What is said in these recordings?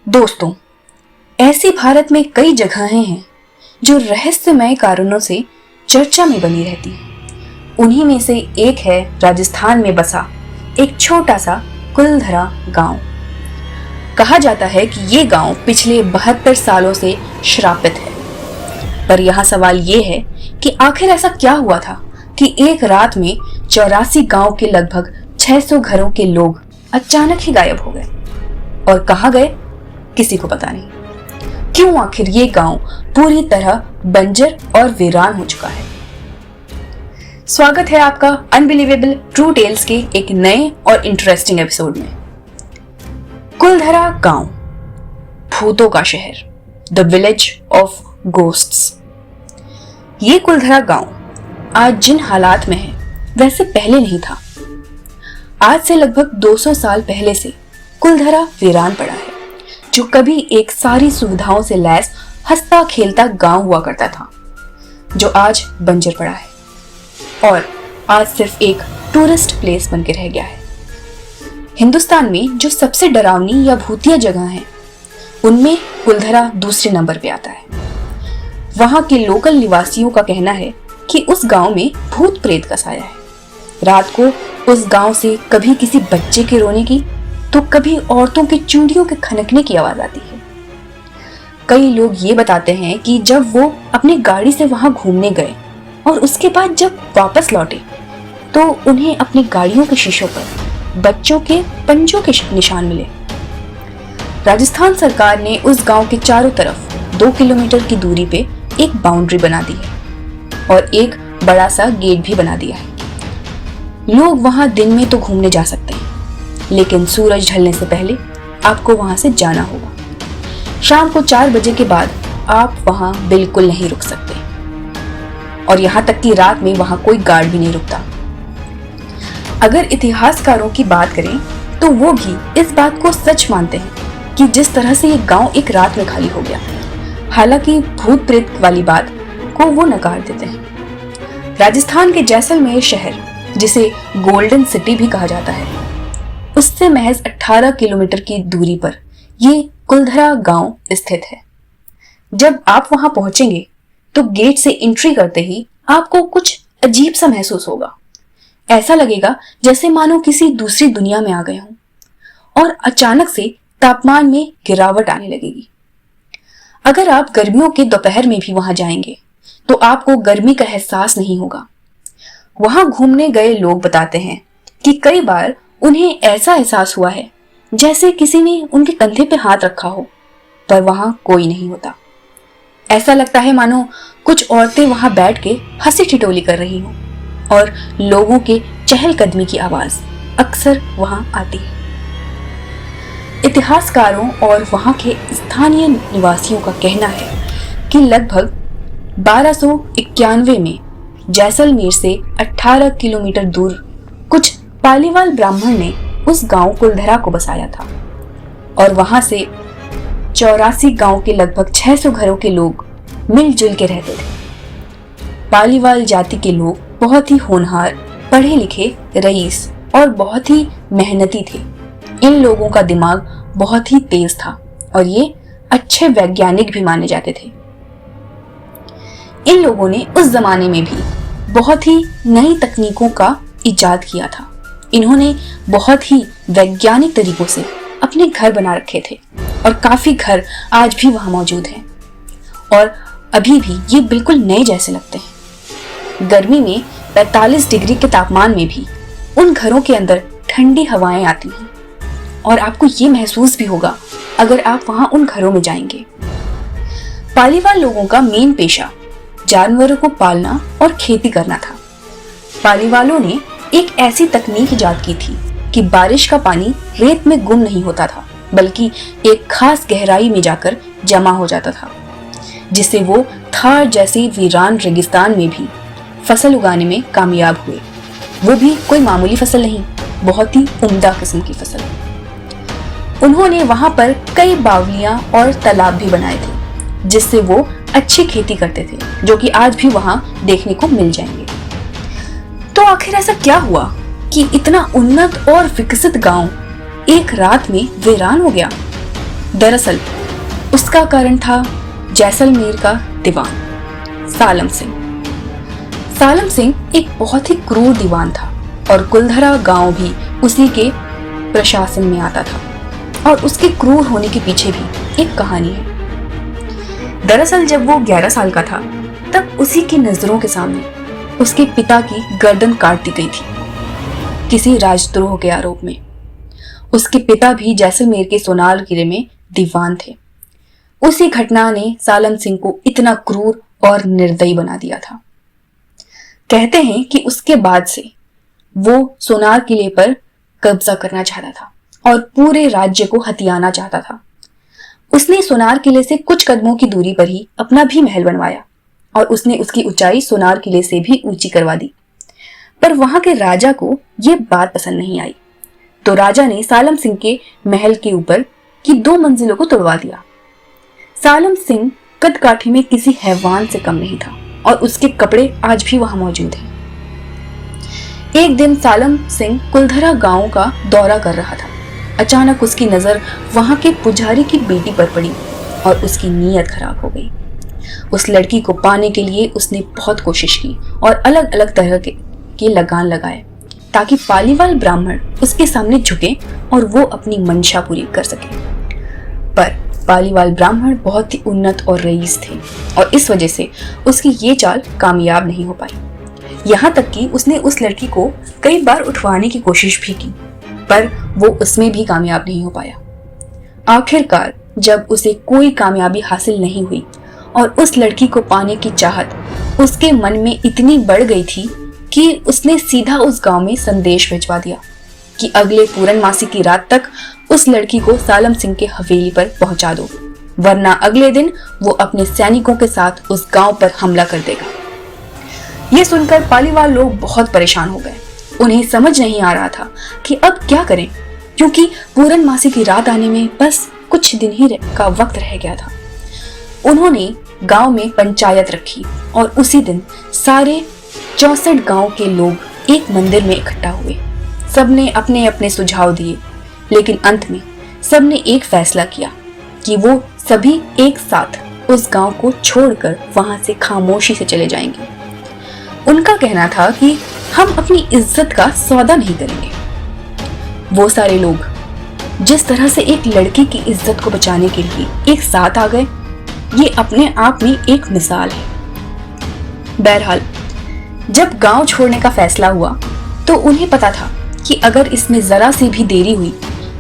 दोस्तों, ऐसी भारत में कई जगहें हैं जो रहस्यमय कारणों से चर्चा में बनी रहती हैं। उन्हीं में से एक है राजस्थान में बसा एक छोटा सा कुलधरा गांव। कहा जाता है कि ये गांव पिछले 72 सालों से श्रापित है। पर यहाँ सवाल ये है कि आखिर ऐसा क्या हुआ था कि एक रात में 84 गांव के लगभग 600 घरों के लोग अचानक ही गायब हो गए। और कहाँ गए किसी को पता नहीं। क्यों आखिर ये गांव पूरी तरह बंजर और वीरान हो चुका है। स्वागत है आपका अनबिलीवेबल ट्रू टेल्स के एक नए और इंटरेस्टिंग एपिसोड में। कुलधरा गांव, भूतों का शहर, द विलेज ऑफ गोस्ट्स। ये कुलधरा गांव आज जिन हालात में है वैसे पहले नहीं था। आज से लगभग 200 साल पहले से कुलधरा वीरान पड़ा है, जो कभी एक सारी सुविधाओं से लैस हंसता खेलता गांव हुआ करता था, जो आज बंजर पड़ा है और आज सिर्फ एक टूरिस्ट प्लेस बन के रह गया है। हिंदुस्तान में जो सबसे डरावनी या भूतिया जगह है उनमें कुलधरा दूसरे नंबर पे आता है। वहां के लोकल निवासियों का कहना है कि उस गांव में भूत प्रेत का साया है। रात को उस गांव से कभी किसी बच्चे के रोने की तो कभी औरतों की चूड़ियों के खनकने की आवाज आती है। कई लोग ये बताते हैं कि जब वो अपनी गाड़ी से वहां घूमने गए और उसके बाद जब वापस लौटे तो उन्हें अपनी गाड़ियों के शीशों पर बच्चों के पंजों के निशान मिले। राजस्थान सरकार ने उस गांव के चारों तरफ 2 किलोमीटर की दूरी पे एक बाउंड्री बना दी है और एक बड़ा सा गेट भी बना दिया है। लोग वहां दिन में तो घूमने जा सकते हैं, लेकिन सूरज ढलने से पहले आपको वहां से जाना होगा। शाम को 4 बजे के बाद आप वहां बिल्कुल नहीं रुक सकते और यहाँ तक कि रात में वहां कोई गार्ड भी नहीं रुकता। अगर इतिहासकारों की बात करें तो वो भी इस बात को सच मानते हैं कि जिस तरह से ये गांव एक रात में खाली हो गया। हालांकि भूत प्रेत वाली बात को वो नकार देते हैं। राजस्थान के जैसलमेर शहर, जिसे गोल्डन सिटी भी कहा जाता है, उससे महज 18 किलोमीटर की दूरी पर ये कुलधरा गांव स्थित है। जब आप वहां पहुंचेंगे तो गेट से एंट्री करते ही आपको कुछ अजीब सा महसूस होगा। ऐसा लगेगा जैसे मानो किसी दूसरी दुनिया में आ गए हों और अचानक से तापमान में गिरावट आने लगेगी। अगर आप गर्मियों के दोपहर में भी वहां जाएंगे तो आपको गर्मी का एहसास नहीं होगा। वहां घूमने गए लोग बताते हैं कि कई बार उन्हें ऐसा एहसास हुआ है जैसे किसी ने उनके कंधे पे हाथ रखा हो, पर वहां कोई नहीं होता। ऐसा लगता है मानो कुछ औरतें वहां बैठ के हंसी ठिठोली कर रही हों और लोगों के चहलकदमी की आवाज अक्सर वहां आती है। इतिहासकारों और वहां के स्थानीय निवासियों का कहना है कि लगभग 1291 में जैसलमेर से 18 किलोमीटर दूर कुछ पालीवाल ब्राह्मण ने उस गांव कुलधरा को बसाया था और वहां से 84 गांव के लगभग 600 घरों के लोग मिलजुल के रहते थे। पालीवाल जाति के लोग बहुत ही होनहार, पढ़े लिखे, रईस और बहुत ही मेहनती थे। इन लोगों का दिमाग बहुत ही तेज था और ये अच्छे वैज्ञानिक भी माने जाते थे। इन लोगों ने उस जमाने में भी बहुत ही नई तकनीकों का इजाद किया था। इन्होंने बहुत ही वैज्ञानिक तरीकों से अपने घर बना रखे थे और काफी घर आज भी वहां मौजूद हैं और अभी भी ये बिल्कुल नए जैसे लगते हैं। गर्मी में 45 डिग्री के तापमान में भी उन घरों के अंदर ठंडी हवाएं आती हैं और आपको ये महसूस भी होगा अगर आप वहां उन घरों में जाएंगे। पालीवाल लोगों का मेन पेशा जानवरों को पालना और खेती करना था। पालीवालों ने एक ऐसी तकनीक इजाद की थी कि बारिश का पानी रेत में गुम नहीं होता था, बल्कि एक खास गहराई में जाकर जमा हो जाता था, जिससे वो थार जैसी वीरान रेगिस्तान में भी फसल उगाने में कामयाब हुए। वो भी कोई मामूली फसल नहीं, बहुत ही उम्दा किस्म की फसल। उन्होंने वहां पर कई बावलियां और तालाब भी बनाए थे, जिससे वो अच्छी खेती करते थे, जो कि आज भी वहां देखने को मिल जाएंगे। तो आखिर ऐसा क्या हुआ कि इतना उन्नत और विकसित गांव एक रात में वीरान हो गया? दरअसल उसका कारण था जैसलमेर का दीवान सालम सिंह। सालम सिंह एक बहुत ही क्रूर दीवान था और कुलधरा गांव भी उसी के प्रशासन में आता था और उसके क्रूर होने के पीछे भी एक कहानी है। दरअसल जब वो 11 साल का था तब उसी की नजरों के सामने उसके पिता की गर्दन काट दी गई थी किसी राजद्रोह के आरोप में। उसके पिता भी जैसलमेर के सोनार किले में दीवान थे। उसी घटना ने सालम सिंह को इतना क्रूर और निर्दयी बना दिया था। कहते हैं कि उसके बाद से वो सोनार किले पर कब्जा करना चाहता था और पूरे राज्य को हथियाना चाहता था। उसने सोनार किले से कुछ कदमों की दूरी पर ही अपना भी महल बनवाया और उसने उसकी ऊंचाई सोनार किले से भी ऊंची करवा दी। पर वहां के राजा को यह बात पसंद नहीं आई, तो राजा ने सालम सिंह के महल के ऊपर की 2 मंजिलों को तोड़वा दिया। सालम सिंह कदकाठी में किसी हैवान से कम नहीं था और उसके कपड़े आज भी वहां मौजूद हैं। एक दिन सालम सिंह कुलधरा गांव का दौरा कर रहा था। अचानक उसकी नजर वहां के पुजारी की बेटी पर पड़ी और उसकी नीयत खराब हो गई। उस लड़की को पाने के लिए उसने बहुत कोशिश की और अलग अलग तरह के लगान लगाए ताकि पालीवाल ब्राह्मण उसके सामने झुके और वो अपनी मंशा पूरी कर सके। पर पालीवाल ब्राह्मण बहुत ही उन्नत और रईस थे और इस वजह से उसकी ये चाल कामयाब नहीं हो पाई। यहाँ तक कि उसने उस लड़की को कई बार उठवाने की कोशिश भी की, पर वो उसमें भी कामयाब नहीं हो पाया। आखिरकार जब उसे कोई कामयाबी हासिल नहीं हुई और उस लड़की को पाने की चाहत उसके मन में इतनी बढ़ गई थी कि उसने सीधा उस गांव में संदेश भिजवा दिया कि अगले पूर्णमासी की रात तक उस लड़की को सालम सिंह के हवेली पर पहुंचा दो, वरना अगले दिन वो अपने सैनिकों के साथ उस गांव पर हमला कर देगा। ये सुनकर पालीवाल लोग बहुत परेशान हो गए। उन्हें समझ नहीं आ रहा था कि अब क्या करें, क्योंकि पूर्णमासी की रात आने में बस कुछ दिन ही का वक्त रह गया था। उन्होंने गांव में पंचायत रखी और उसी दिन सारे 64 गांव के लोग एक मंदिर में इकट्ठा हुए। सबने अपने अपने सुझाव दिए, लेकिन अंत में सबने एक फैसला किया कि वो सभी एक साथ उस गांव को छोड़कर वहां से खामोशी से चले जाएंगे। उनका कहना था कि हम अपनी इज्जत का सौदा नहीं करेंगे। वो सारे लोग जिस तरह से एक लड़की की इज्जत को बचाने के लिए एक साथ आ गए, ये अपने आप में एक मिसाल है। बहरहाल जब गांव छोड़ने का फैसला हुआ तो उन्हें पता था कि अगर इसमें जरा सी भी देरी हुई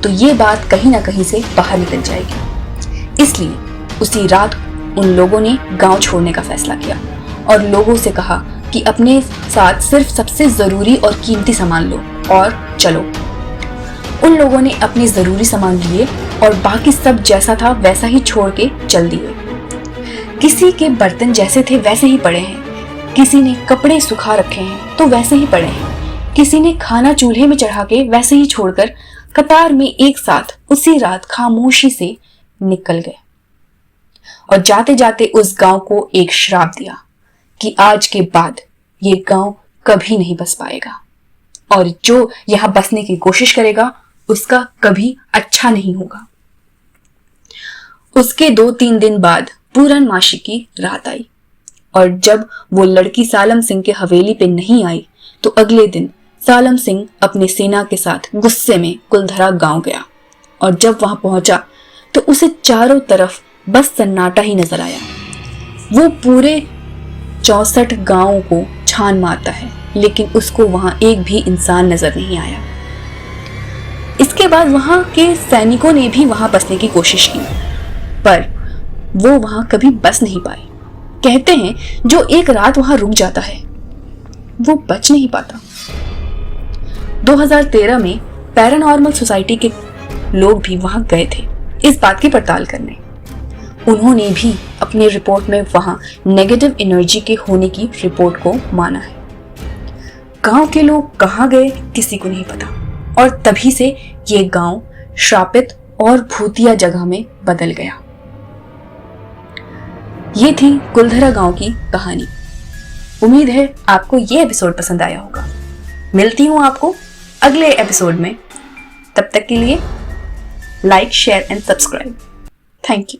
तो ये बात कहीं ना कहीं से बाहर निकल जाएगी। इसलिए उसी रात उन लोगों ने गांव छोड़ने का फैसला किया और लोगों से कहा कि अपने साथ सिर्फ सबसे जरूरी और कीमती सामान लो और चलो। उन लोगों ने अपने जरूरी सामान लिए और बाकी सब जैसा था वैसा ही छोड़ के चल दिए। किसी के बर्तन जैसे थे वैसे ही पड़े हैं, किसी ने कपड़े सुखा रखे हैं तो वैसे ही पड़े हैं, किसी ने खाना चूल्हे में चढ़ा के वैसे ही छोड़कर कतार में एक साथ उसी रात खामोशी से निकल गए और जाते जाते उस गांव को एक श्राप दिया कि आज के बाद ये गांव कभी नहीं बस पाएगा और जो यहां बसने की कोशिश करेगा उसका कभी अच्छा नहीं होगा। उसके 2-3 दिन बाद पूर्णमासी की रात आई और जब वो लड़की सालम सिंह के हवेली पे नहीं आई तो अगले दिन सालम सिंह अपने सेना के साथ गुस्से में कुलधरा गांव गया और जब वहां पहुंचा तो उसे चारों तरफ बस सन्नाटा ही नजर आया। वो पूरे 64 गांवों को छान मारता है, लेकिन उसको वहां एक भी इंसान नजर नहीं आया। इसके बाद वहां के सैनिकों ने भी वहां बसने की कोशिश की, पर वो वहां कभी बस नहीं पाए। कहते हैं जो एक रात वहां रुक जाता है वो बच नहीं पाता। 2013 में पैरानॉर्मल सोसाइटी के लोग भी वहां गए थे इस बात की पड़ताल करने। उन्होंने भी अपनी रिपोर्ट में वहां नेगेटिव एनर्जी के होने की रिपोर्ट को माना है। गांव के लोग कहां गए किसी को नहीं पता और तभी से ये गांव श्रापित और भूतिया जगह में बदल गया। ये थी कुलधरा गांव की कहानी। उम्मीद है आपको ये एपिसोड पसंद आया होगा। मिलती हूं आपको अगले एपिसोड में। तब तक के लिए like, share and subscribe. Thank you.